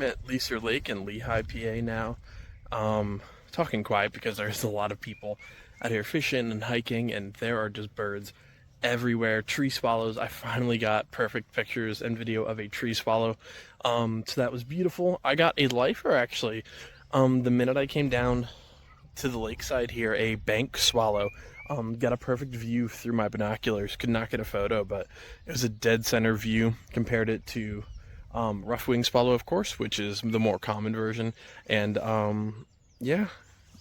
I'm at Leaser Lake in Lehigh, PA now. Talking quiet because there's a lot of people out here fishing and hiking, and there are just birds everywhere. Tree swallows. I finally got perfect pictures and video of a tree swallow. So that was beautiful. I got a lifer actually. The minute I came down to the lakeside here, a bank swallow. Got a perfect view through my binoculars. Could not get a photo, but it was a dead center view. Compared it to rough-winged swallow, of course, which is the more common version. And yeah,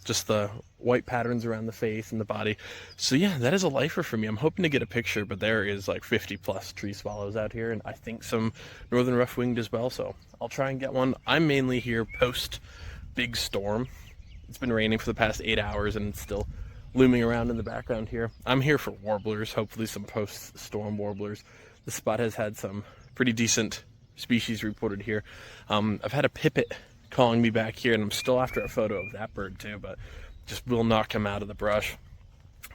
just the white patterns around the face and the body. So yeah, that is a lifer for me. I'm hoping to get a picture, but there is like 50 plus tree swallows out here, and I think some northern rough-winged as well. So I'll try and get one. I'm mainly here post big storm. It's been raining for the past 8 hours and it's still looming around in the background here. I'm here for warblers, hopefully some post-storm warblers. The spot has had some pretty decent species reported here. I've had a pipit calling me back here, and I'm still after a photo of that bird too, but just will not come out of the brush.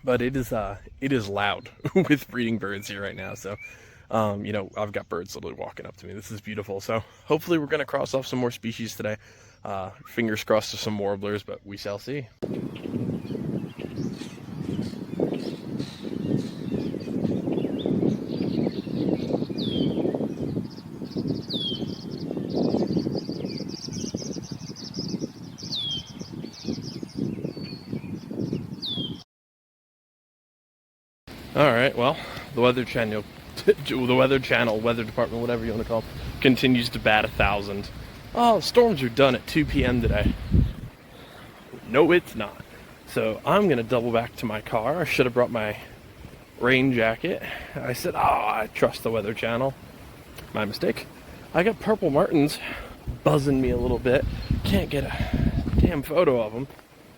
But it is loud with breeding birds here right now. So you know, I've got birds literally walking up to me. This is beautiful. So hopefully we're going to cross off some more species today. Fingers crossed to some warblers, but we shall see. All right, well, the weather channel, weather department, whatever you want to call it, continues to bat 1,000. Oh, storms are done at 2 p.m. today. No, it's not. So I'm gonna double back to my car. I should have brought my rain jacket. I said, oh, I trust the weather channel. My mistake. I got purple martins buzzing me a little bit. Can't get a damn photo of them.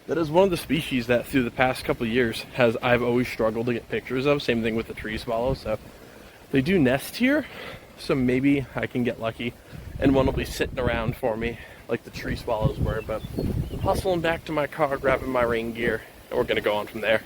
That is one of the species that through the past couple of years I've always struggled to get pictures of. Same thing with the tree swallow. So they do nest here, so maybe I can get lucky and one will be sitting around for me like the tree swallows were. But hustling back to my car, grabbing my rain gear, and we're gonna go on from there.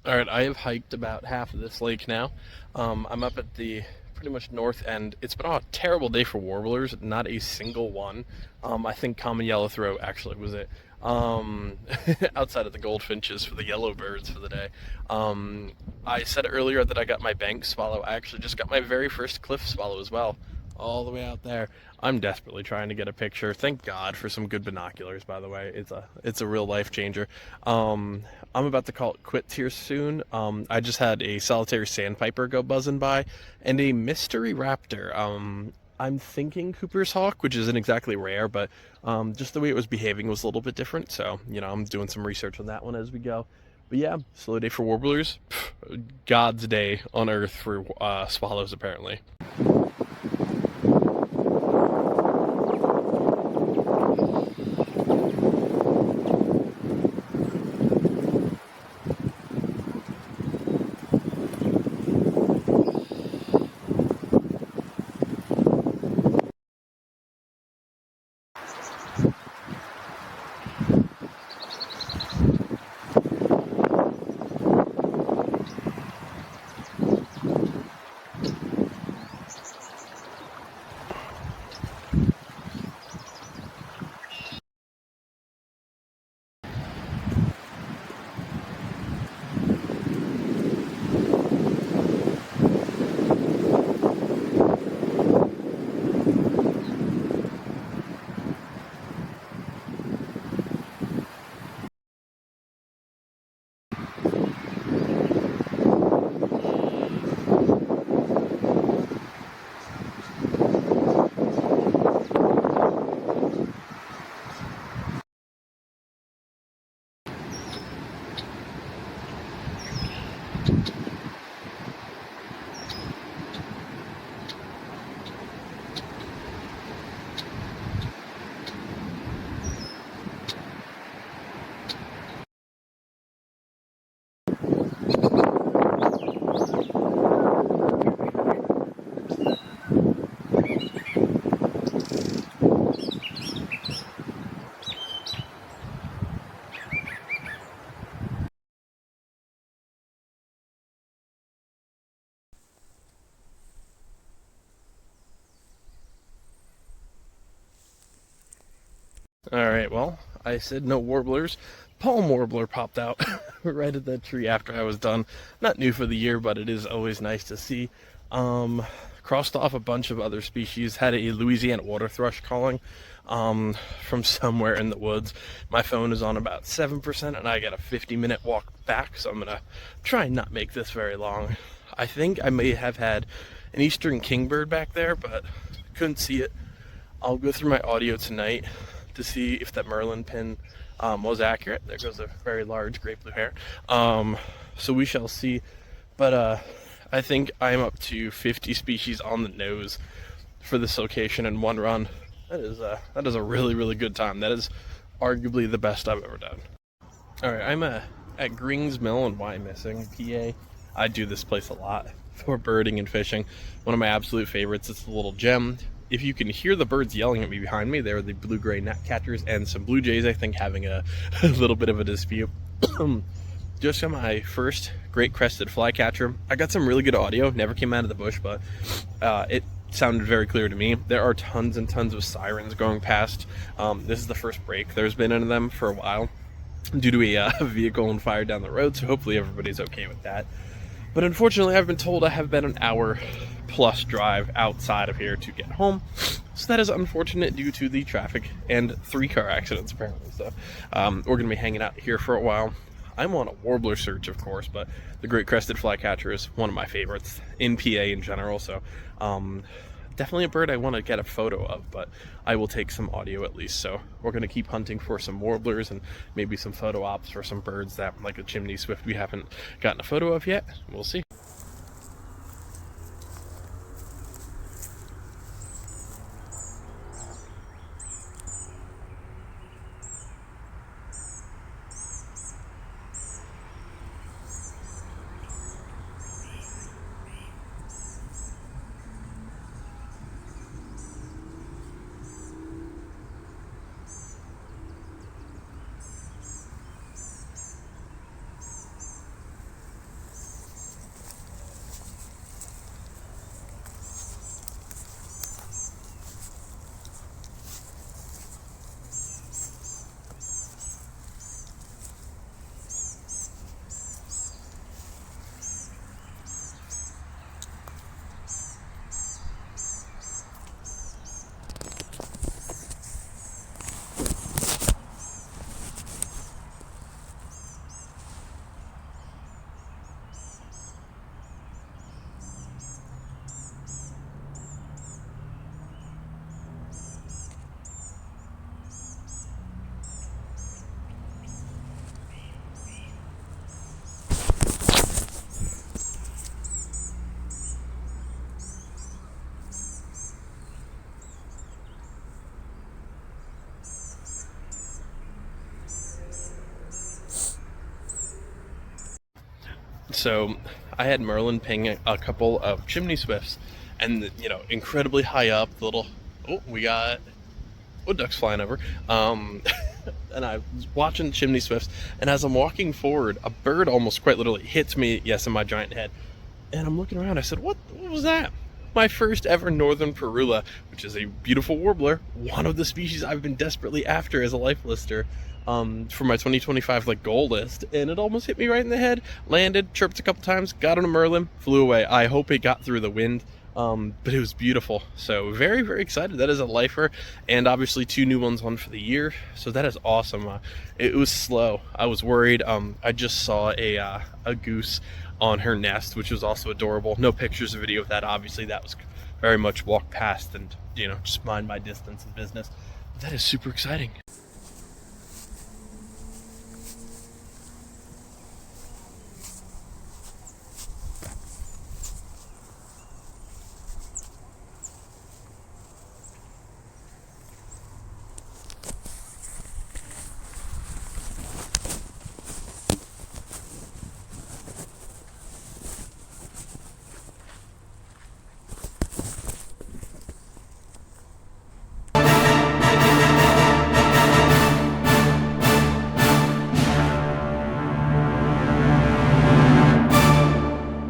Alright, I have hiked about half of this lake now. I'm up at the pretty much north, and it's been a terrible day for warblers. Not a single one. I think common yellowthroat actually was it. Outside of the goldfinches for the yellow birds for the day. I said earlier that I got my bank swallow. I actually just got my very first cliff swallow as well, all the way out there. I'm desperately trying to get a picture. Thank God for some good binoculars, by the way. It's a real life changer. I'm about to call it quits here soon. I just had a solitary sandpiper go buzzing by, and a mystery raptor. I'm thinking Cooper's hawk, which isn't exactly rare, but just the way it was behaving was a little bit different. So, I'm doing some research on that one as we go. But yeah, slow day for warblers. God's day on Earth for swallows, apparently. Alright, well, I said no warblers. Palm warbler popped out right at that tree after I was done. Not new for the year, but it is always nice to see. Crossed off a bunch of other species. Had a Louisiana water thrush calling from somewhere in the woods. My phone is on about 7%, and I got a 50-minute walk back, so I'm going to try and not make this very long. I think I may have had an eastern kingbird back there, but couldn't see it. I'll go through my audio tonight to see if that Merlin pin was accurate. There goes a very large great blue hare. So we shall see. But I think I'm up to 50 species on the nose for this location in one run. That is a really, really good time. That is arguably the best I've ever done. All right, I'm at Grings Mill in Wyomissing, PA. I do this place a lot for birding and fishing. One of my absolute favorites. It's the Little Gem. If you can hear the birds yelling at me behind me, they're the blue-gray gnatcatchers and some blue jays, I think, having a little bit of a dispute. Just got my first great crested flycatcher. I got some really good audio, never came out of the bush, but it sounded very clear to me. There are tons and tons of sirens going past. This is the first break there's been in them for a while due to a vehicle and fire down the road, so hopefully everybody's okay with that. But unfortunately, I've been told I have about an hour plus drive outside of here to get home. So that is unfortunate due to the traffic and 3 car accidents, apparently. So we're going to be hanging out here for a while. I'm on a warbler search, of course, but the great crested flycatcher is one of my favorites in PA in general. So definitely a bird I want to get a photo of, but I will take some audio at least. So we're going to keep hunting for some warblers and maybe some photo ops for some birds that, like a chimney swift, we haven't gotten a photo of yet. We'll see. So I had Merlin ping a couple of chimney swifts, and you know, incredibly high up, the little, oh, we got wood ducks flying over. And I was watching chimney swifts, and as I'm walking forward, a bird almost quite literally hits me, yes, in my giant head. And I'm looking around, I said, what was that? My first ever northern parula, which is a beautiful warbler, one of the species I've been desperately after as a life lister, for my 2025 like goal list, and it almost hit me right in the head. Landed, chirped a couple times, got on a Merlin, flew away. I hope it got through the wind, but it was beautiful. So very, very excited. That is a lifer, and obviously 2 new ones on for the year. So that is awesome. It was slow. I was worried. I just saw a goose on her nest, which was also adorable. No pictures or video of that. Obviously, that was very much walk past and, you know, just mind my distance and business. But that is super exciting.